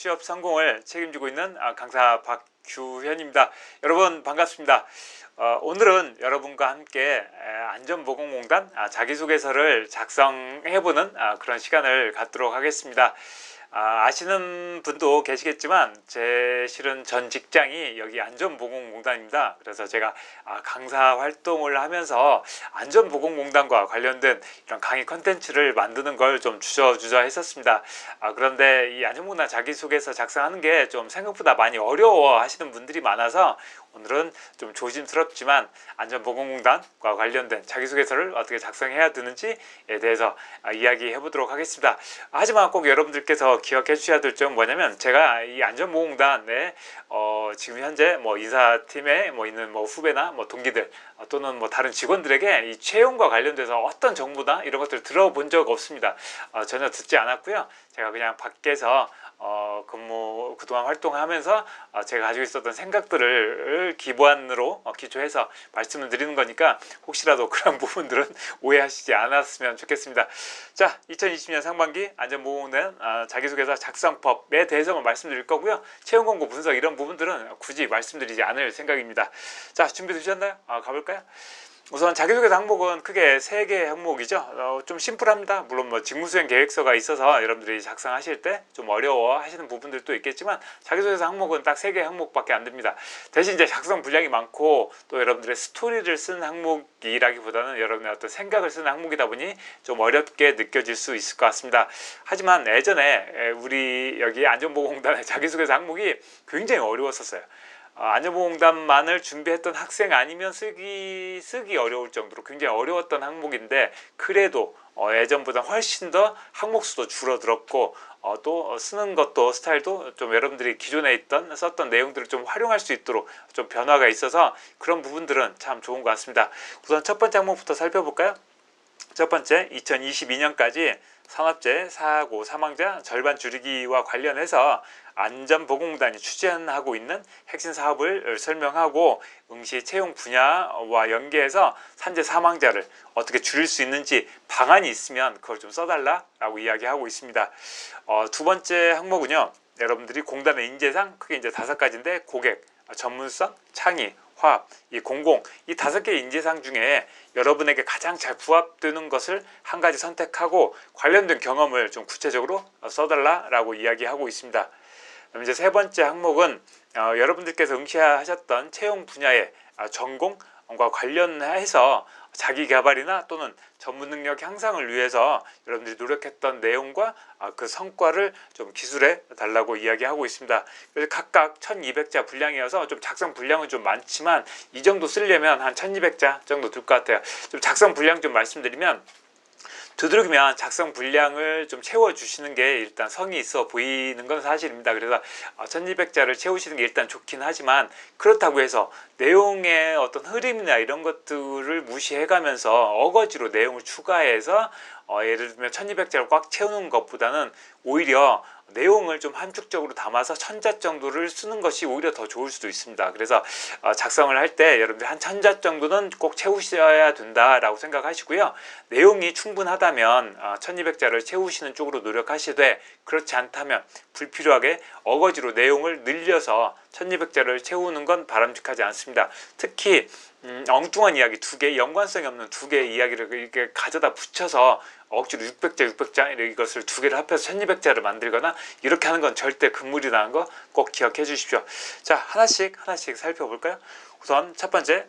취업 성공을 책임지고 있는 강사 박규현입니다. 여러분 반갑습니다. 오늘은 여러분과 함께 안전보건공단 자기소개서를 작성해보는 그런 시간을 갖도록 하겠습니다. 아시는 분도 계시겠지만 제 실은 전 직장이 여기 안전보건공단입니다. 그래서 제가 강사 활동을 하면서 안전보건공단과 관련된 이런 강의 컨텐츠를 만드는 걸 좀 주저주저 했었습니다. 그런데 이 안전보건공단 자기소개서 작성하는 게 좀 생각보다 많이 어려워 하시는 분들이 많아서 오늘은 좀 조심스럽지만 안전보건공단과 관련된 자기소개서를 어떻게 작성해야 되는지에 대해서 이야기해 보도록 하겠습니다. 하지만 꼭 여러분들께서 기억해 주셔야 될 점은 뭐냐면, 제가 이 안전보건공단에 지금 현재 인사팀에 있는 후배나 동기들 또는 다른 직원들에게 이 채용과 관련돼서 어떤 정보나 이런 것들을 들어본 적 없습니다. 전혀 듣지 않았고요. 제가 그냥 밖에서 그동안 활동하면서 제가 가지고 있었던 생각들을 기본으로 기초해서 말씀을 드리는 거니까 혹시라도 그런 부분들은 오해하시지 않았으면 좋겠습니다. 자, 2020년 상반기 안전보건공단 자기소개서 작성법에 대해서만 말씀드릴 거고요. 채용 공고 분석 이런 부분들은 굳이 말씀드리지 않을 생각입니다. 자, 준비되셨나요? 가볼까요? 우선 자기소개서 항목은 크게 3개의 항목이죠. 좀 심플합니다. 물론 직무수행 계획서가 있어서 여러분들이 작성하실 때 좀 어려워 하시는 부분들도 있겠지만, 자기소개서 항목은 딱 3개의 항목밖에 안 됩니다. 대신 이제 작성 분량이 많고 또 여러분들의 스토리를 쓰는 항목이라기보다는 여러분의 어떤 생각을 쓰는 항목이다 보니 좀 어렵게 느껴질 수 있을 것 같습니다. 하지만 예전에 우리 여기 안전보건공단의 자기소개서 항목이 굉장히 어려웠었어요. 안전보건공단만을 준비했던 학생 아니면 쓰기 어려울 정도로 굉장히 어려웠던 항목인데, 그래도 예전보다 훨씬 더 항목 수도 줄어들었고 또 쓰는 것도 스타일도 좀 여러분들이 기존에 썼던 내용들을 좀 활용할 수 있도록 좀 변화가 있어서 그런 부분들은 참 좋은 것 같습니다. 우선 첫 번째 항목부터 살펴볼까요? 첫 번째, 2022년까지 산업재해 사고 사망자 절반 줄이기와 관련해서 안전보건공단이 추진하고 있는 핵심 사업을 설명하고 응시 채용 분야와 연계해서 산재 사망자를 어떻게 줄일 수 있는지 방안이 있으면 그걸 좀 써달라라고 이야기하고 있습니다. 두 번째 항목은요, 여러분들이 공단의 인재상 크게 이제 5가지인데, 고객, 전문성, 창의, 화합, 이 공공, 이 5개의 인재상 중에 여러분에게 가장 잘 부합되는 것을 한 가지 선택하고 관련된 경험을 좀 구체적으로 써달라라고 이야기하고 있습니다. 그럼 이제 세 번째 항목은 여러분들께서 응시하셨던 채용 분야의 전공과 관련해서 자기 개발이나 또는 전문 능력 향상을 위해서 여러분들이 노력했던 내용과 그 성과를 좀 기술해 달라고 이야기하고 있습니다. 그래서 각각 1200자 분량이어서 좀 작성 분량은 좀 많지만 이 정도 쓰려면 한 1200자 정도 들 것 같아요. 좀 작성 분량 좀 말씀드리면, 두드러기면 작성 분량을 좀 채워주시는 게 일단 성의 있어 보이는 건 사실입니다. 그래서 1200자를 채우시는 게 일단 좋긴 하지만, 그렇다고 해서 내용의 어떤 흐름이나 이런 것들을 무시해가면서 어거지로 내용을 추가해서 예를 들면 1200자를 꽉 채우는 것보다는 오히려 내용을 좀 함축적으로 담아서 1000자 정도를 쓰는 것이 오히려 더 좋을 수도 있습니다. 그래서 작성을 할 때 여러분들 한 1000자 정도는 꼭 채우셔야 된다라고 생각하시고요. 내용이 충분하다면 1200자를 채우시는 쪽으로 노력하시되, 그렇지 않다면 불필요하게 어거지로 내용을 늘려서 1200자를 채우는 건 바람직하지 않습니다. 특히 엉뚱한 이야기 2개, 연관성이 없는 2개의 이야기를 이렇게 가져다 붙여서 억지로 600자 이것을 2개를 합해서 1200자를 만들거나 이렇게 하는 건 절대 금물이라는 거 꼭 기억해 주십시오. 자, 하나씩 살펴볼까요? 우선 첫 번째,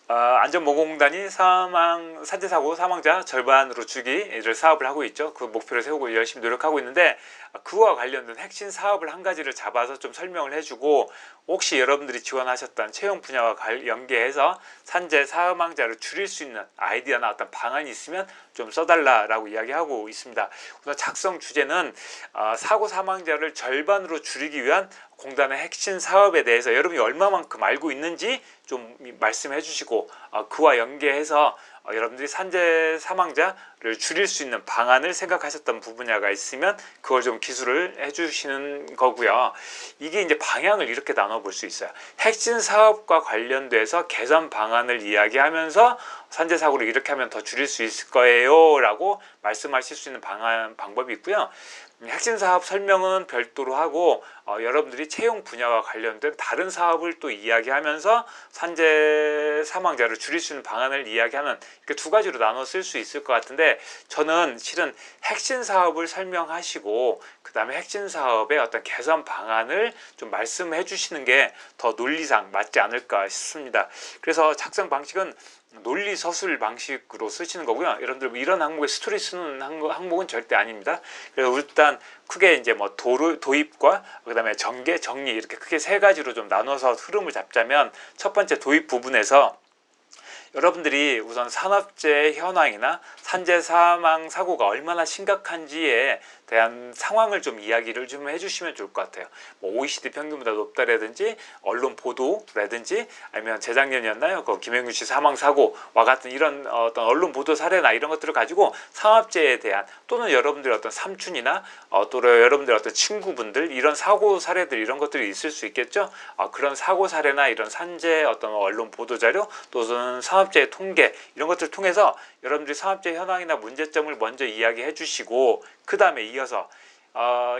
안전보건공단이 산재사고 사망자 절반으로 줄이기를 사업을 하고 있죠. 그 목표를 세우고 열심히 노력하고 있는데, 그와 관련된 핵심 사업을 한 가지를 잡아서 좀 설명을 해주고, 혹시 여러분들이 지원하셨던 채용 분야와 연계해서 산재 사망자를 줄일 수 있는 아이디어나 어떤 방안이 있으면 좀 써달라라고 이야기하고 있습니다. 우선 작성 주제는 사고 사망자를 절반으로 줄이기 위한 공단의 핵심 사업에 대해서 여러분이 얼마만큼 알고 있는지 좀 말씀해 주시고, 그와 연계해서 여러분들이 산재 사망자를 줄일 수 있는 방안을 생각하셨던 분야가 있으면 그걸 좀 기술을 해주시는 거고요. 이게 이제 방향을 이렇게 나눠볼 수 있어요. 핵심 사업과 관련돼서 개선 방안을 이야기하면서 산재 사고를 이렇게 하면 더 줄일 수 있을 거예요 라고 말씀하실 수 있는 방법이 있고요. 핵심 사업 설명은 별도로 하고 여러분들이 채용 분야와 관련된 다른 사업을 또 이야기하면서 산재 사망자를 줄일 수 있는 방안을 이야기하는 이렇게 두 가지로 나눠 쓸 수 있을 것 같은데, 저는 실은 핵심 사업을 설명하시고 그 다음에 핵심 사업의 어떤 개선 방안을 좀 말씀해 주시는 게 더 논리상 맞지 않을까 싶습니다. 그래서 작성 방식은 논리 서술 방식으로 쓰시는 거고요. 여러분들 이런 항목에 스토리 쓰는 항목은 절대 아닙니다. 그래서 일단 크게 이제 뭐 도입과 그다음에 전개, 정리 이렇게 크게 세 가지로 좀 나눠서 흐름을 잡자면, 첫 번째 도입 부분에서 여러분들이 우선 산업재해 현황이나 산재 사망 사고가 얼마나 심각한지에 대한 상황을 좀 이야기를 좀 해주시면 좋을 것 같아요. 뭐 OECD 평균보다 높다라든지 언론 보도라든지, 아니면 재작년이었나요? 그 김영균 씨 사망 사고와 같은 이런 어떤 언론 보도 사례나 이런 것들을 가지고 산업재해에 대한, 또는 여러분들 어떤 삼촌이나 또 여러분들 어떤 친구분들 이런 사고 사례들 이런 것들이 있을 수 있겠죠. 그런 사고 사례나 이런 산재 어떤 언론 보도 자료, 또는 산업재해 통계 이런 것들을 통해서 여러분들이 산업재해 현황이나 문제점을 먼저 이야기해 주시고, 그 다음에 이어서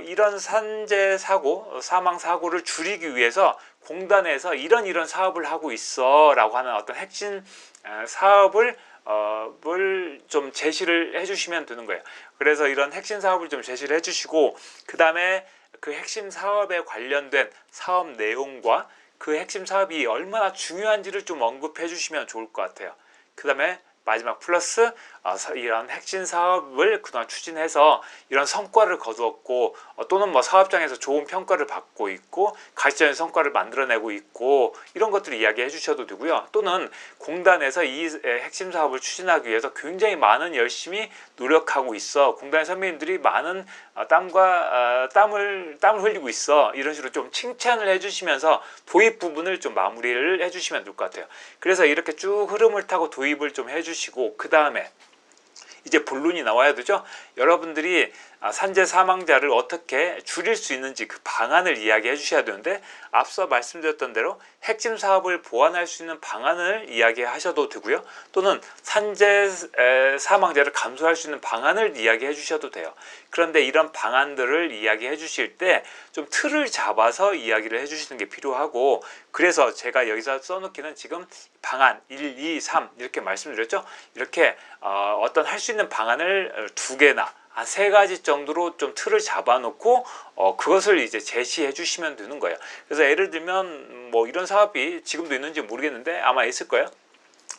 이런 산재 사고, 사망 사고를 줄이기 위해서 공단에서 이런 사업을 하고 있어 라고 하는 어떤 핵심 사업을 좀 제시를 해주시면 되는 거예요. 그래서 이런 핵심 사업을 좀 제시를 해주시고, 그 다음에 그 핵심 사업에 관련된 사업 내용과 그 핵심 사업이 얼마나 중요한지를 좀 언급해 주시면 좋을 것 같아요. 그 다음에 마지막 플러스 이런 핵심 사업을 그동안 추진해서 이런 성과를 거두었고, 또는 뭐 사업장에서 좋은 평가를 받고 있고 가시적인 성과를 만들어내고 있고, 이런 것들을 이야기해 주셔도 되고요. 또는 공단에서 이 핵심 사업을 추진하기 위해서 굉장히 많은 열심히 노력하고 있어, 공단 선배님들이 많은 땀을 흘리고 있어, 이런 식으로 좀 칭찬을 해주시면서 도입 부분을 좀 마무리를 해주시면 될 것 같아요. 그래서 이렇게 쭉 흐름을 타고 도입을 좀 해주시고, 그 다음에 이제 본론이 나와야 되죠. 여러분들이 산재 사망자를 어떻게 줄일 수 있는지 그 방안을 이야기해 주셔야 되는데, 앞서 말씀드렸던 대로 핵심 사업을 보완할 수 있는 방안을 이야기하셔도 되고요. 또는 산재 사망자를 감소할 수 있는 방안을 이야기해 주셔도 돼요. 그런데 이런 방안들을 이야기해 주실 때 좀 틀을 잡아서 이야기를 해 주시는 게 필요하고, 그래서 제가 여기서 써놓기는 지금 방안 1, 2, 3 이렇게 말씀드렸죠. 이렇게 어떤 할 수 있는 방안을 두 개나 한 세 가지 정도로 좀 틀을 잡아놓고 그것을 이제 제시해 주시면 되는 거예요. 그래서 예를 들면 뭐 이런 사업이 지금도 있는지 모르겠는데 아마 있을 거예요.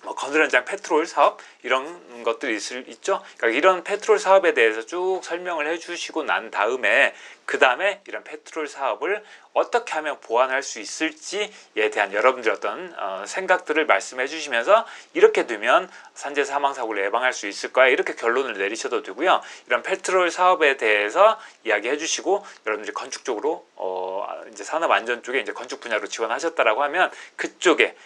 뭐 건설 현장 페트롤 사업 이런 것들이 있죠. 그러니까 이런 페트롤 사업에 대해서 쭉 설명을 해주시고 난 다음에, 그 다음에 이런 페트롤 사업을 어떻게 하면 보완할 수 있을지에 대한 여러분들 어떤 생각들을 말씀해 주시면서, 이렇게 되면 산재 사망 사고를 예방할 수 있을 거야, 이렇게 결론을 내리셔도 되고요. 이런 페트롤 사업에 대해서 이야기해 주시고, 여러분들이 건축 쪽으로 이제 산업안전 쪽에 이제 건축 분야로 지원하셨다라고 하면 그쪽에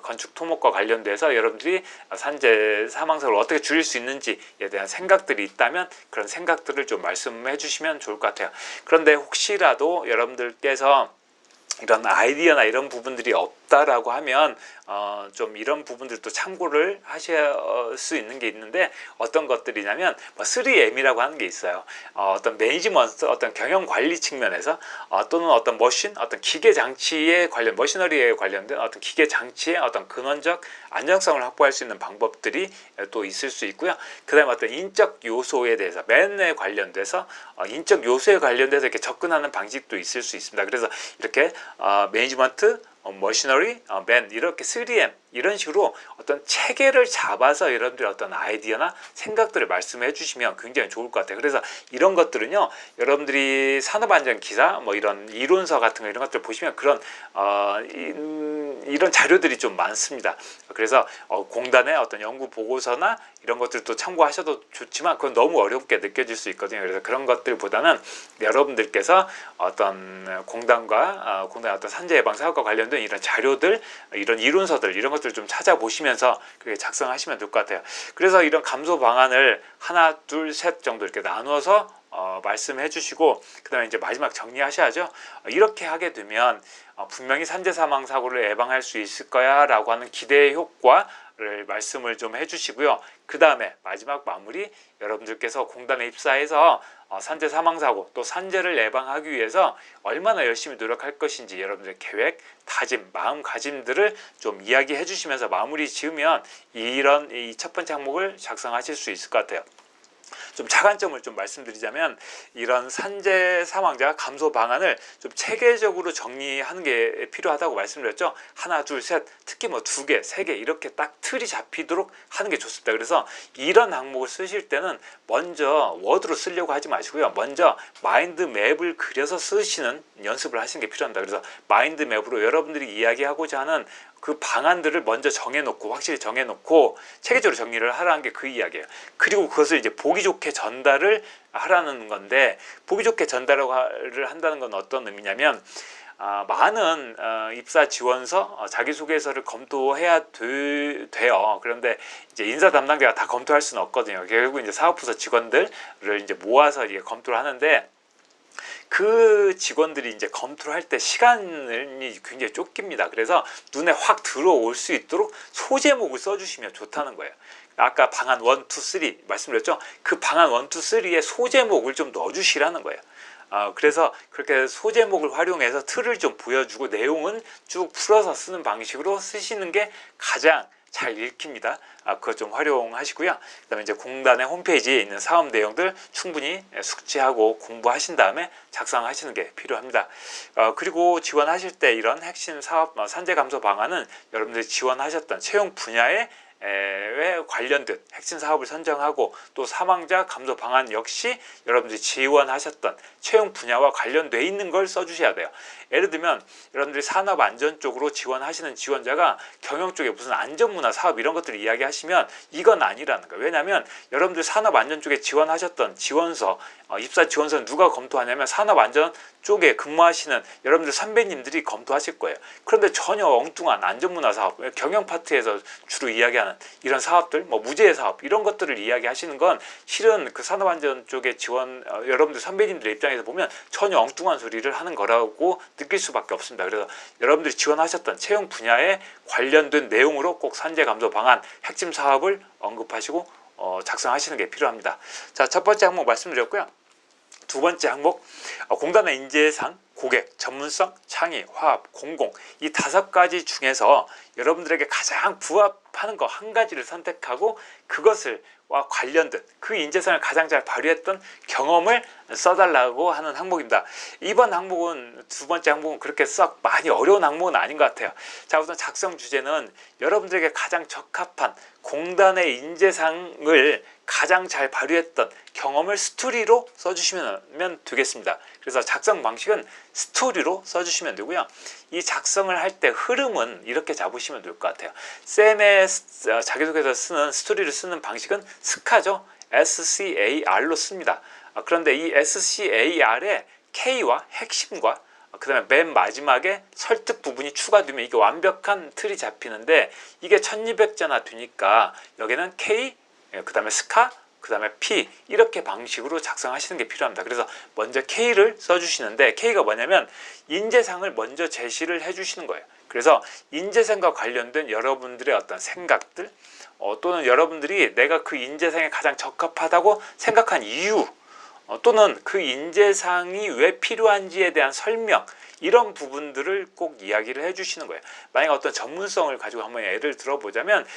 건축 토목과 관련돼서 여러분들이 산재 사망사고를 어떻게 줄일 수 있는지에 대한 생각들이 있다면 그런 생각들을 좀 말씀해 주시면 좋을 것 같아요. 그런데 혹시라도 여러분들께서 이런 아이디어나 이런 부분들이 없다라고 하면 좀 이런 부분들도 참고를 하실 수 있는 게 있는데, 어떤 것들이냐면 3M이라고 하는 게 있어요. 어떤 매니지먼트, 어떤 경영 관리 측면에서 또는 어떤 머신, 어떤 기계 장치에 관련, 머시너리에 관련된 어떤 기계 장치의 어떤 근원적 안정성을 확보할 수 있는 방법들이 또 있을 수 있고요. 그 다음에 어떤 인적 요소에 대해서, 맨에 관련돼서 인적 요소에 관련돼서 이렇게 접근하는 방식도 있을 수 있습니다. 그래서 이렇게 매니지먼트, 머시너리, 맨 이렇게 3M 이런 식으로 어떤 체계를 잡아서 여러분들이 어떤 아이디어나 생각들을 말씀해 주시면 굉장히 좋을 것 같아요. 그래서 이런 것들은요, 여러분들이 산업안전기사 뭐 이런 이론서 같은 거 이런 것들 보시면 그런 이런 자료들이 좀 많습니다. 그래서 공단의 어떤 연구 보고서나 이런 것들도 참고하셔도 좋지만 그건 너무 어렵게 느껴질 수 있거든요. 그래서 그런 것들보다는 여러분들께서 어떤 공단과 공단의 어떤 산재 예방 사업과 관련된 이런 자료들, 이런 이론서들 이런 것들을 좀 찾아보시면서 그렇게 작성하시면 될 것 같아요. 그래서 이런 감소 방안을 하나, 둘, 셋 정도 이렇게 나누어서 말씀해 주시고, 그 다음에 이제 마지막 정리하셔야죠. 이렇게 하게 되면 분명히 산재 사망 사고를 예방할 수 있을 거야 라고 하는 기대 효과를 말씀을 좀 해주시고요. 그 다음에 마지막 마무리, 여러분들께서 공단에 입사해서 산재 사망 사고 또 산재를 예방하기 위해서 얼마나 열심히 노력할 것인지 여러분들의 계획, 다짐, 마음가짐들을 좀 이야기해 주시면서 마무리 지으면 이런 이 첫 번째 항목을 작성하실 수 있을 것 같아요. 좀 차관점을 좀 말씀드리자면 이런 산재 사망자 감소 방안을 좀 체계적으로 정리하는 게 필요하다고 말씀드렸죠. 하나, 둘, 셋, 특히 뭐 2개, 3개 이렇게 딱 틀이 잡히도록 하는 게 좋습니다. 그래서 이런 항목을 쓰실 때는 먼저 워드로 쓰려고 하지 마시고요. 먼저 마인드 맵을 그려서 쓰시는 연습을 하시는 게 필요합니다. 그래서 마인드 맵으로 여러분들이 이야기하고자 하는 그 방안들을 먼저 정해놓고 확실히 정해놓고 체계적으로 정리를 하라는 게 그 이야기예요. 그리고 그것을 이제 보기 좋게 전달을 하라는 건데, 보기 좋게 전달을 한다는 건 어떤 의미냐면 많은 입사 지원서, 자기소개서를 검토해야 돼요. 그런데 이제 인사 담당자가 다 검토할 수는 없거든요. 결국 이제 사업부서 직원들을 이제 모아서 이게 검토를 하는데, 그 직원들이 이제 검토를 할 때 시간이 굉장히 쫓깁니다. 그래서 눈에 확 들어올 수 있도록 소제목을 써주시면 좋다는 거예요. 아까 방안 1, 2, 3 말씀드렸죠. 그 방안 1, 2, 3에 소제목을 좀 넣어주시라는 거예요. 그래서 그렇게 소제목을 활용해서 틀을 좀 보여주고 내용은 쭉 풀어서 쓰는 방식으로 쓰시는 게 가장 잘 읽힙니다. 그거 좀 활용하시고요. 그 다음에 이제 공단의 홈페이지에 있는 사업 내용들 충분히 숙지하고 공부하신 다음에 작성하시는 게 필요합니다. 그리고 지원하실 때 이런 핵심 사업 산재 감소 방안은 여러분들이 지원하셨던 채용 분야에 관련된 핵심 사업을 선정하고 또 사망자 감소 방안 역시 여러분들이 지원하셨던 채용 분야와 관련돼 있는 걸 써주셔야 돼요. 예를 들면 여러분들이 산업안전 쪽으로 지원하시는 지원자가 경영 쪽에 무슨 안전문화 사업 이런 것들을 이야기하시면 이건 아니라는 거예요. 왜냐하면 여러분들 산업안전 쪽에 지원하셨던 지원서, 입사 지원서는 누가 검토하냐면 산업안전 쪽에 근무하시는 여러분들 선배님들이 검토하실 거예요. 그런데 전혀 엉뚱한 안전문화 사업, 경영 파트에서 주로 이야기하는 이런 사업들, 뭐 무제해 사업 이런 것들을 이야기하시는 건 실은 그 산업안전 쪽에 지원 여러분들 선배님들의 입장에서 보면 전혀 엉뚱한 소리를 하는 거라고 느낄 수밖에 없습니다. 그래서 여러분들이 지원하셨던 채용 분야에 관련된 내용으로 꼭 산재 감소 방안 핵심 사업을 언급하시고 작성하시는 게 필요합니다. 자, 첫 번째 항목 말씀드렸고요. 두 번째 항목, 공단의 인재상, 고객, 전문성, 창의, 화합, 공공 이 5가지 중에서 여러분들에게 가장 부합하는 거 한 가지를 선택하고 그것을 와 관련된 그 인재상을 가장 잘 발휘했던 경험을 써달라고 하는 항목입니다. 이번 항목은 두 번째 항목은 그렇게 썩 많이 어려운 항목은 아닌 것 같아요. 자, 우선 작성 주제는 여러분들에게 가장 적합한 공단의 인재상을 가장 잘 발휘했던 경험을 스토리로 써주시면 되겠습니다. 그래서 작성 방식은 스토리로 써주시면 되고요. 이 작성을 할 때 흐름은 이렇게 잡으시면 될 것 같아요. 쌤의 자기소개서 쓰는 스토리를 쓰는 방식은 스카죠. SCAR로 씁니다. 그런데 이 SCAR에 K와 핵심과 그 다음에 맨 마지막에 설득 부분이 추가되면 이게 완벽한 틀이 잡히는데 이게 1200자나 되니까 여기는 K, 그 다음에 스카, 그 다음에 P 이렇게 방식으로 작성하시는 게 필요합니다. 그래서 먼저 K를 써주시는데 K가 뭐냐면 인재상을 먼저 제시를 해주시는 거예요. 그래서 인재상과 관련된 여러분들의 어떤 생각들 또는 여러분들이 내가 그 인재상에 가장 적합하다고 생각한 이유 또는 그 인재상이 왜 필요한지에 대한 설명 이런 부분들을 꼭 이야기를 해주시는 거예요. 만약 어떤 전문성을 가지고 한번 예를 들어보자면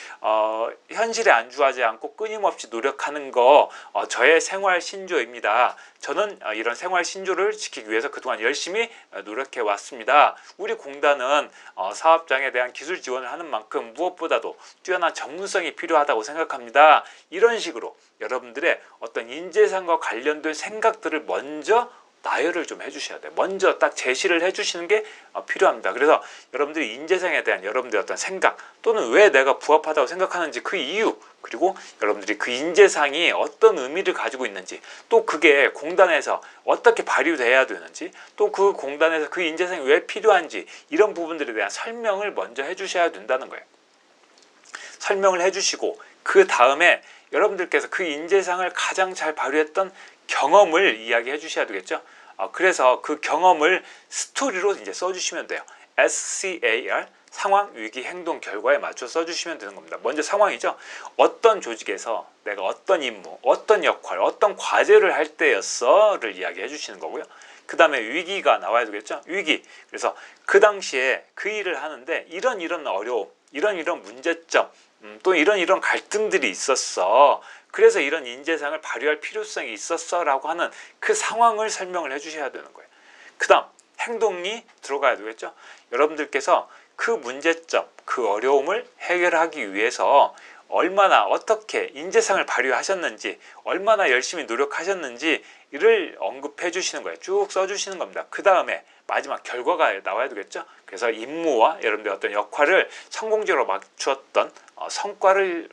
현실에 안주하지 않고 끊임없이 노력하는 거 저의 생활 신조입니다. 저는 이런 생활 신조를 지키기 위해서 그동안 열심히 노력해 왔습니다. 우리 공단은 사업장에 대한 기술 지원을 하는 만큼 무엇보다도 뛰어난 전문성이 필요하다고 생각합니다. 이런 식으로 여러분들의 어떤 인재상과 관련된 생각들을 먼저 나열을 좀 해주셔야 돼요. 먼저 딱 제시를 해주시는 게 필요합니다. 그래서 여러분들이 인재상에 대한 여러분들의 어떤 생각 또는 왜 내가 부합하다고 생각하는지 그 이유 그리고 여러분들이 그 인재상이 어떤 의미를 가지고 있는지 또 그게 공단에서 어떻게 발휘돼야 되는지 또 그 공단에서 그 인재상이 왜 필요한지 이런 부분들에 대한 설명을 먼저 해주셔야 된다는 거예요. 설명을 해주시고 그 다음에 여러분들께서 그 인재상을 가장 잘 발휘했던 경험을 이야기해 주셔야 되겠죠. 그래서 그 경험을 스토리로 이제 써주시면 돼요. SCAR, 상황, 위기, 행동, 결과에 맞춰 써주시면 되는 겁니다. 먼저 상황이죠. 어떤 조직에서 내가 어떤 임무, 어떤 역할, 어떤 과제를 할 때였어를 이야기해 주시는 거고요. 그 다음에 위기가 나와야 되겠죠. 위기. 그래서 그 당시에 그 일을 하는데 이런 어려움, 이런 문제점, 또 이런 갈등들이 있었어. 그래서 이런 인재상을 발휘할 필요성이 있었어 라고 하는 그 상황을 설명을 해 주셔야 되는 거예요. 그 다음 행동이 들어가야 되겠죠. 여러분들께서 그 문제점, 그 어려움을 해결하기 위해서 얼마나 어떻게 인재상을 발휘하셨는지, 얼마나 열심히 노력하셨는지 이를 언급해 주시는 거예요. 쭉 써주시는 겁니다. 그 다음에 마지막 결과가 나와야 되겠죠. 그래서 임무와 여러분들 어떤 역할을 성공적으로 맞추었던 성과를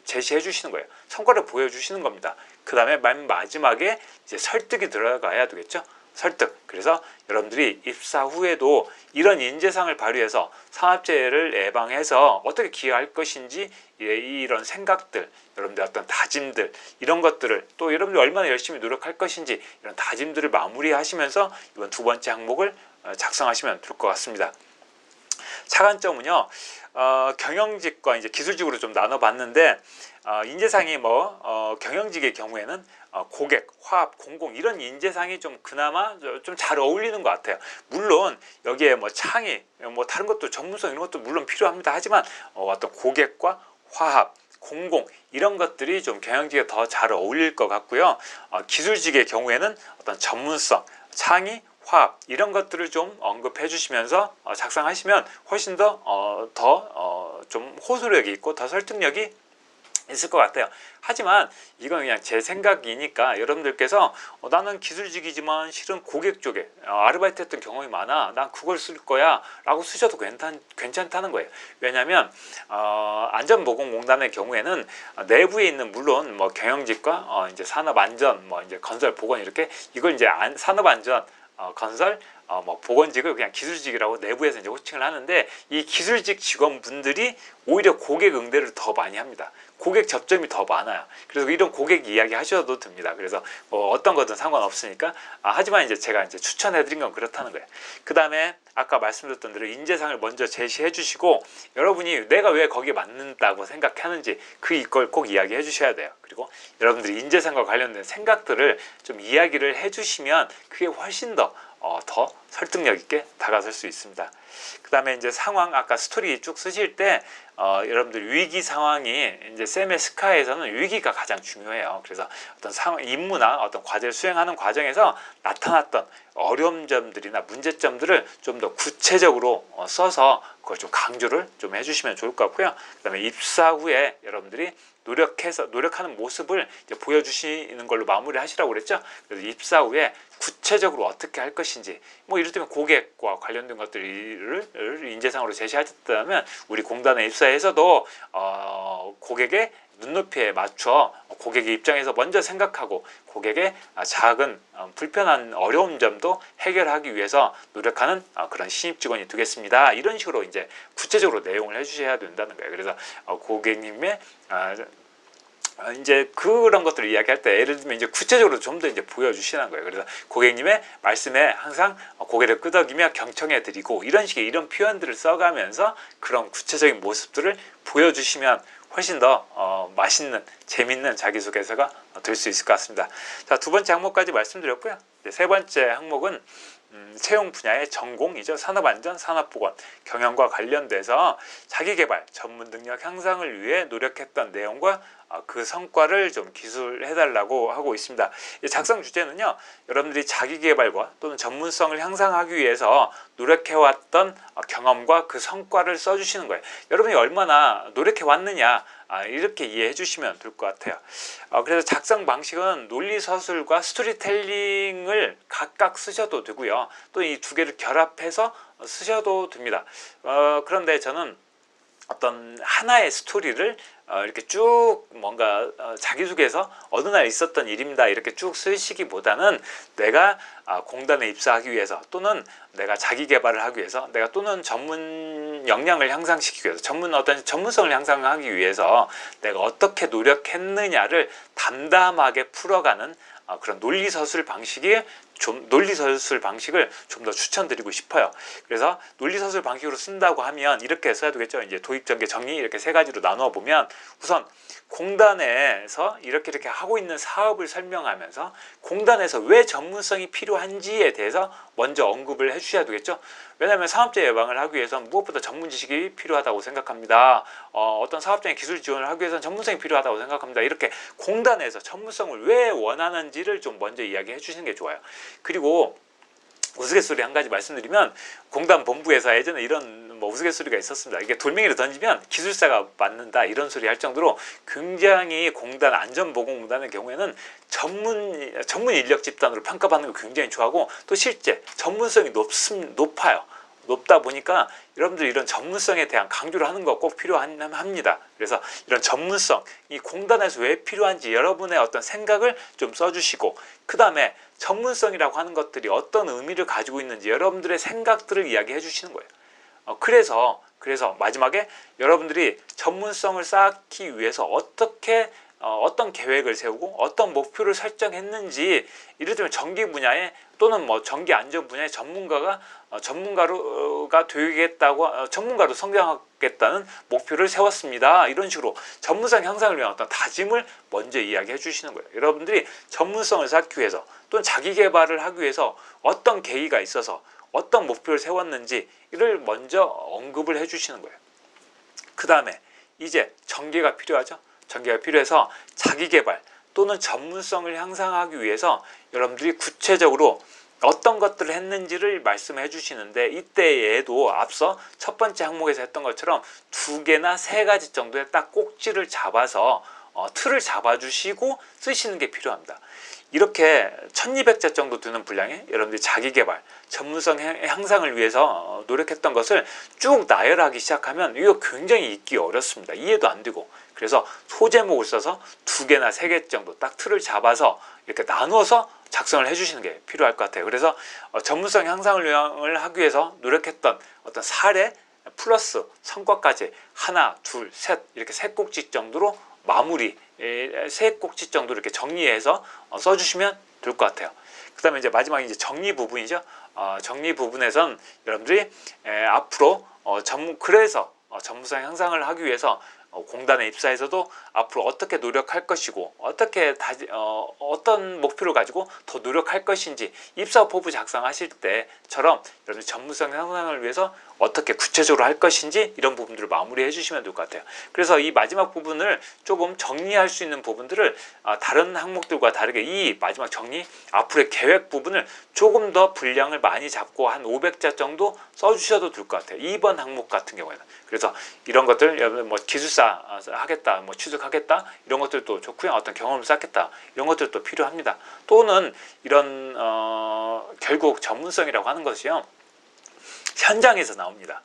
제시해 주시는 거예요. 성과를 보여주시는 겁니다. 그 다음에 맨 마지막에 이제 설득이 들어가야 되겠죠. 설득. 그래서 여러분들이 입사 후에도 이런 인재상을 발휘해서 산업재해를 예방해서 어떻게 기여할 것인지 이런 생각들, 여러분들 어떤 다짐들 이런 것들을 또 여러분들이 얼마나 열심히 노력할 것인지 이런 다짐들을 마무리하시면서 이번 두 번째 항목을 작성하시면 될 것 같습니다. 차관점은요, 경영직과 이제 기술직으로 좀 나눠봤는데, 인재상이 경영직의 경우에는 고객, 화합, 공공 이런 인재상이 좀 그나마 좀 잘 어울리는 것 같아요. 물론 여기에 창의, 다른 것도 전문성 이런 것도 물론 필요합니다. 하지만 어떤 고객과 화합, 공공 이런 것들이 좀 경영직에 더 잘 어울릴 것 같고요. 기술직의 경우에는 어떤 전문성, 창의, 화합 이런 것들을 좀 언급해 주시면서 작성하시면 훨씬 더 좀 호소력이 있고 더 설득력이 있을 것 같아요. 하지만 이건 그냥 제 생각이니까 여러분들께서 나는 기술직이지만 실은 고객 쪽에 아르바이트 했던 경험이 많아, 난 그걸 쓸 거야 라고 쓰셔도 괜찮다는 거예요. 왜냐하면 안전보건공단의 경우에는 내부에 있는 물론 경영직과 이제 산업안전, 이제 건설, 보건 이렇게 이걸 이제 산업안전, 건설, 보건직을 그냥 기술직이라고 내부에서 이제 호칭을 하는데, 이 기술직 직원분들이 오히려 고객 응대를 더 많이 합니다. 고객 접점이 더 많아요. 그래서 이런 고객 이야기 하셔도 됩니다. 그래서 어떤 거든 상관없으니까. 하지만 이제 제가 이제 추천해드린 건 그렇다는 거예요. 그 다음에 아까 말씀드렸던 대로 인재상을 먼저 제시해 주시고, 여러분이 내가 왜 거기에 맞는다고 생각하는지 그걸 꼭 이야기해 주셔야 돼요. 그리고 여러분들이 인재상과 관련된 생각들을 좀 이야기를 해 주시면 그게 훨씬 더 설득력 있게 다가설 수 있습니다. 그 다음에 이제 상황, 아까 스토리 쭉 쓰실 때 여러분들 위기 상황이 이제 쌤의 스카에서는 위기가 가장 중요해요. 그래서 어떤 임무나 어떤 과제를 수행하는 과정에서 나타났던 어려운 점들이나 문제점들을 좀 더 구체적으로 써서 그걸 좀 강조를 좀 해주시면 좋을 것 같고요. 그 다음에 입사 후에 여러분들이 노력하는 모습을 이제 보여주시는 걸로 마무리 하시라고 그랬죠. 그래서 입사 후에 구체적으로 어떻게 할 것인지, 이를테면 고객과 관련된 것들을 인재상으로 제시하셨다면 우리 공단에 입사해서도 고객의 눈높이에 맞춰 고객의 입장에서 먼저 생각하고 고객의 작은 불편한 어려운 점도 해결하기 위해서 노력하는 그런 신입 직원이 되겠습니다. 이런 식으로 이제 구체적으로 내용을 해주셔야 된다는 거예요. 그래서 고객님의 이제 그런 것들을 이야기할 때 예를 들면 이제 구체적으로 좀 더 이제 보여주시는 거예요. 그래서 고객님의 말씀에 항상 고개를 끄덕이며 경청해 드리고 이런 식의 이런 표현들을 써가면서 그런 구체적인 모습들을 보여주시면 훨씬 더 맛있는 재밌는 자기소개서가 될 수 있을 것 같습니다. 자, 두 번째 항목까지 말씀드렸고요. 세 번째 항목은 채용 분야의 전공이죠. 산업안전, 산업보건, 경영과 관련돼서 자기개발, 전문 능력 향상을 위해 노력했던 내용과 그 성과를 좀 기술해달라고 하고 있습니다. 작성 주제는요, 여러분들이 자기개발과 또는 전문성을 향상하기 위해서 노력해왔던 경험과 그 성과를 써주시는 거예요. 여러분이 얼마나 노력해왔느냐 이렇게 이해해 주시면 될 것 같아요. 그래서 작성 방식은 논리서술과 스토리텔링을 각각 쓰셔도 되고요. 또 이 두 개를 결합해서 쓰셔도 됩니다. 그런데 저는 어떤 하나의 스토리를 이렇게 쭉 뭔가 자기소개서 어느 날 있었던 일입니다 이렇게 쭉 쓰시기보다는 내가 공단에 입사하기 위해서 또는 내가 자기 개발을 하기 위해서 내가 또는 전문 역량을 향상시키기 위해서 어떤 전문성을 향상하기 위해서 내가 어떻게 노력했느냐를 담담하게 풀어가는 그런 논리서술 방식이 좀 논리서술 방식을 좀 더 추천드리고 싶어요. 그래서 논리서술 방식으로 쓴다고 하면 이렇게 써야 되겠죠. 이제 도입, 전개, 정리 이렇게 세 가지로 나누어 보면 우선 공단에서 이렇게 하고 있는 사업을 설명하면서 공단에서 왜 전문성이 필요한지에 대해서 먼저 언급을 해주셔야 되겠죠. 왜냐하면 사업자 예방을 하기 위해서는 무엇보다 전문 지식이 필요하다고 생각합니다. 어떤 사업장의 기술 지원을 하기 위해서는 전문성이 필요하다고 생각합니다. 이렇게 공단에서 전문성을 왜 원하는지를 좀 먼저 이야기해 주시는 게 좋아요. 그리고 우스갯소리 한 가지 말씀드리면 공단 본부에서 예전에 이런 우스갯소리가 있었습니다. 이게 돌멩이를 던지면 기술사가 맞는다 이런 소리 할 정도로 굉장히 공단 안전보건공단의 경우에는 전문 인력 집단으로 평가받는 걸 굉장히 좋아하고 또 실제 전문성이 높아요. 높다 보니까 여러분들 이런 전문성에 대한 강조를 하는 거 꼭 필요합니다. 그래서 이런 전문성, 이 공단에서 왜 필요한지 여러분의 어떤 생각을 좀 써주시고 그 다음에 전문성이라고 하는 것들이 어떤 의미를 가지고 있는지 여러분들의 생각들을 이야기해 주시는 거예요. 그래서 마지막에 여러분들이 전문성을 쌓기 위해서 어떤 계획을 세우고 어떤 목표를 설정했는지, 예를 들면 전기 분야에 또는 전기 안전 분야의 전문가가 되겠다고, 전문가로 성장하겠다는 목표를 세웠습니다. 이런 식으로 전문성 향상을 위한 어떤 다짐을 먼저 이야기해 주시는 거예요. 여러분들이 전문성을 쌓기 위해서 또는 자기 개발을 하기 위해서 어떤 계기가 있어서 어떤 목표를 세웠는지를 먼저 언급을 해 주시는 거예요. 그 다음에 이제 전개가 필요하죠. 전개가 필요해서 자기 개발 또는 전문성을 향상하기 위해서 여러분들이 구체적으로 어떤 것들을 했는지를 말씀해 주시는데, 이때에도 앞서 첫 번째 항목에서 했던 것처럼 2개나 3가지 정도의 딱 꼭지를 잡아서 틀을 잡아주시고 쓰시는 게 필요합니다. 이렇게 1200자 정도 되는 분량에 여러분들이 자기개발, 전문성 향상을 위해서 노력했던 것을 쭉 나열하기 시작하면 이거 굉장히 읽기 어렵습니다. 이해도 안 되고. 그래서 소제목을 써서 2개나 3개 정도 딱 틀을 잡아서 이렇게 나누어서 작성을 해주시는 게 필요할 것 같아요. 그래서 전문성 향상을 하기 위해서 노력했던 어떤 사례 플러스 성과까지 하나, 둘, 셋 이렇게 3꼭지 정도로 마무리, 3꼭지 정도 이렇게 정리해서 써주시면 될 것 같아요. 그 다음에 이제 마지막 이제 정리 부분이죠. 정리 부분에선 여러분들이 앞으로 그래서 전문성 향상을 하기 위해서 공단에 입사해서도 앞으로 어떻게 노력할 것이고 어떤 목표를 가지고 더 노력할 것인지 입사 포부 작성하실 때처럼 여러분 전문성 향상을 위해서 어떻게 구체적으로 할 것인지 이런 부분들을 마무리해 주시면 될 것 같아요. 그래서 이 마지막 부분을 조금 정리할 수 있는 부분들을 다른 항목들과 다르게 이 마지막 정리, 앞으로의 계획 부분을 조금 더 분량을 많이 잡고 한 500자 정도 써주셔도 될 것 같아요. 2번 항목 같은 경우에는. 그래서 이런 것들 여러분 기술사 하겠다, 취득하겠다 이런 것들도 좋고요. 어떤 경험을 쌓겠다 이런 것들도 필요합니다. 또는 이런 결국 전문성이라고 하는 것이요, 현장에서 나옵니다.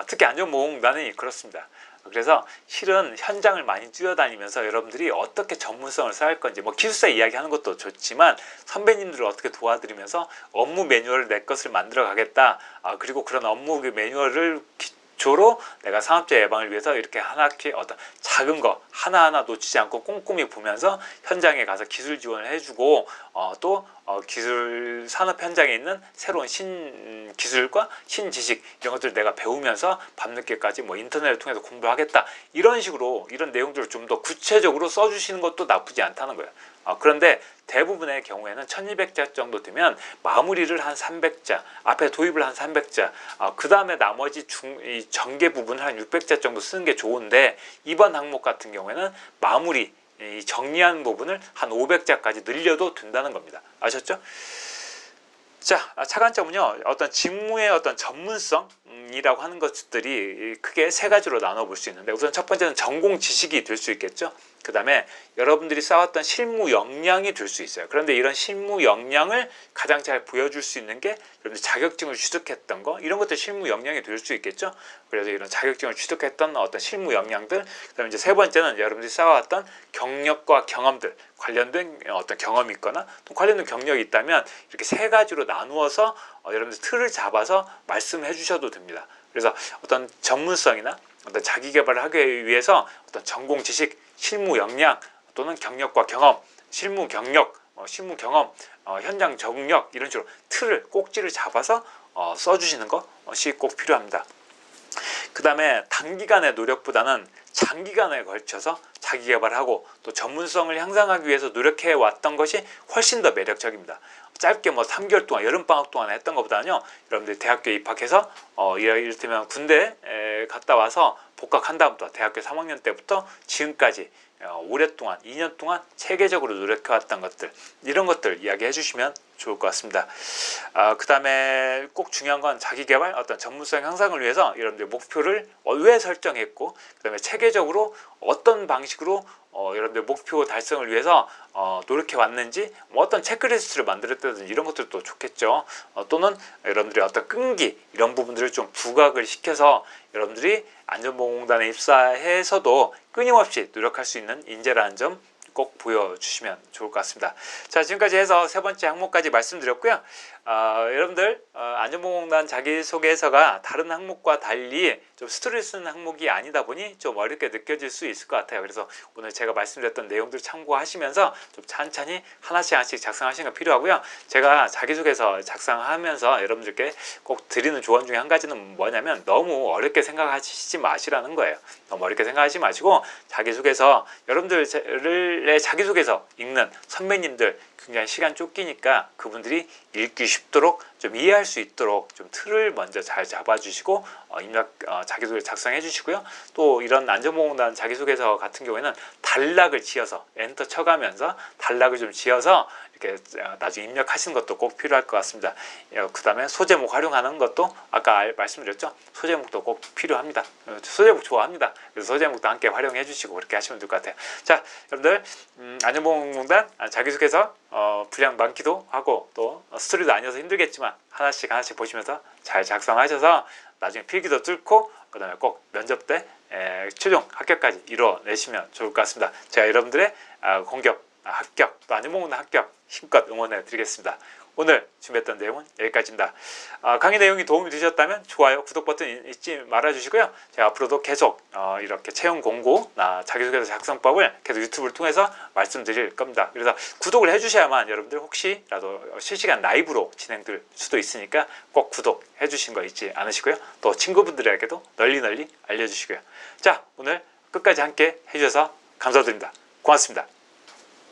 특히 안전보건공단이 그렇습니다. 그래서 실은 현장을 많이 뛰어다니면서 여러분들이 어떻게 전문성을 쌓을 건지, 기술사 이야기하는 것도 좋지만 선배님들을 어떻게 도와드리면서 업무 매뉴얼을 내 것을 만들어 가겠다. 그리고 그런 업무 매뉴얼을 기초로 내가 산업재해 예방을 위해서 이렇게 하나씩 어떤 작은 거 하나하나 놓치지 않고 꼼꼼히 보면서 현장에 가서 기술 지원을 해주고 또 기술 산업 현장에 있는 새로운 신기술과 신지식 이런 것들을 내가 배우면서 밤늦게까지 인터넷을 통해서 공부하겠다, 이런 식으로 이런 내용들을 좀 더 구체적으로 써주시는 것도 나쁘지 않다는 거예요. 그런데 대부분의 경우에는 1200자 정도 되면 마무리를 한 300자, 앞에 도입을 한 300자, 그 다음에 나머지 이 전개 부분을 한 600자 정도 쓰는 게 좋은데, 이번 항목 같은 경우에는 마무리, 이 정리한 부분을 한 500자까지 늘려도 된다는 겁니다. 아셨죠? 자, 차관점은요, 어떤 직무의 어떤 전문성이라고 하는 것들이 크게 3가지로 나눠 볼 수 있는데, 우선 첫 번째는 전공 지식이 될 수 있겠죠. 그 다음에 여러분들이 쌓았던 실무 역량이 될 수 있어요. 그런데 이런 실무 역량을 가장 잘 보여줄 수 있는 게 여러분들 자격증을 취득했던 거, 이런 것들 실무 역량이 될 수 있겠죠. 그래서 이런 자격증을 취득했던 어떤 실무 역량들, 그 다음에 이제 3번째는 여러분들이 쌓아왔던 경력과 경험들, 관련된 어떤 경험이 있거나 또 관련된 경력이 있다면 이렇게 3가지로 나누어서 여러분들 틀을 잡아서 말씀해 주셔도 됩니다. 그래서 어떤 전문성이나 어떤 자기 개발을 하기 위해서 어떤 전공 지식, 실무 역량 또는 경력과 경험, 실무 경력 실무 경험, 현장 적응력 이런 식으로 틀을 꼭지를 잡아서 써주시는 것이 꼭 필요합니다. 그 다음에 단기간의 노력보다는 장기간에 걸쳐서 자기 개발하고 또 전문성을 향상하기 위해서 노력해 왔던 것이 훨씬 더 매력적입니다. 짧게 3개월 동안 여름방학 동안 했던 것보다는요, 여러분들이 대학교에 입학해서 이를테면 군대에 갔다 와서 복학한 다음부터 대학교 3학년 때부터 지금까지 오랫동안 2년 동안 체계적으로 노력해왔던 것들, 이런 것들 이야기해 주시면 좋을 것 같습니다. 그 다음에 꼭 중요한 건 자기개발, 어떤 전문성 향상을 위해서 여러분들 목표를 왜 설정했고, 그 다음에 체계적으로 어떤 방식으로 여러분들 목표 달성을 위해서 노력해 왔는지, 어떤 체크리스트를 만들었다든지 이런 것들도 좋겠죠. 또는 여러분들의 어떤 끈기, 이런 부분들을 좀 부각을 시켜서 여러분들이 안전보건공단에 입사해서도 끊임없이 노력할 수 있는 인재라는 점 꼭 보여주시면 좋을 것 같습니다. 자, 지금까지 해서 세 번째 항목까지 말씀드렸고요. 여러분들 안전보건공단 자기소개서가 다른 항목과 달리 좀 스트레스 있는 항목이 아니다 보니 좀 어렵게 느껴질 수 있을 것 같아요. 그래서 오늘 제가 말씀드렸던 내용들 참고하시면서 좀 천천히 하나씩 작성하시는 거 필요하고요. 제가 자기소개서 작성하면서 여러분들께 꼭 드리는 조언 중에 한 가지는 뭐냐면, 너무 어렵게 생각하시지 마시라는 거예요. 너무 어렵게 생각하지 마시고, 자기소개서 여러분들의 자기소개서 읽는 선배님들 굉장히 시간 쫓기니까 그분들이 읽기 쉽도록 좀 이해할 수 있도록 좀 틀을 먼저 잘 잡아주시고 자기소개 작성해 주시고요. 또 이런 안전보건공단 자기소개서 같은 경우에는 단락을 지어서 엔터 쳐가면서 단락을 좀 지어서 이렇게 나중에 입력하시는 것도 꼭 필요할 것 같습니다. 그 다음에 소제목 활용하는 것도 아까 말씀드렸죠. 소제목도 꼭 필요합니다. 소제목 좋아합니다. 그래서 소제목도 함께 활용해 주시고 그렇게 하시면 될 것 같아요. 자, 여러분들 안전보건공단 자기소개서 분량 많기도 하고 또 스토리도 아니어서 힘들겠지만 하나씩 보시면서 잘 작성하셔서 나중에 필기도 뚫고 그 다음에 꼭 면접 때 최종 합격까지 이뤄내시면 좋을 것 같습니다. 제가 여러분들의 공격, 합격, 또 안전보건공단 합격 힘껏 응원해 드리겠습니다. 오늘 준비했던 내용은 여기까지입니다. 강의 내용이 도움이 되셨다면 좋아요, 구독 버튼 잊지 말아 주시고요. 제가 앞으로도 계속 이렇게 채용 공고, 자기소개서 작성법을 계속 유튜브를 통해서 말씀드릴 겁니다. 그래서 구독을 해주셔야만 여러분들 혹시라도 실시간 라이브로 진행될 수도 있으니까 꼭 구독해 주신 거 잊지 않으시고요. 또 친구분들에게도 널리 알려주시고요. 자, 오늘 끝까지 함께 해주셔서 감사드립니다. 고맙습니다.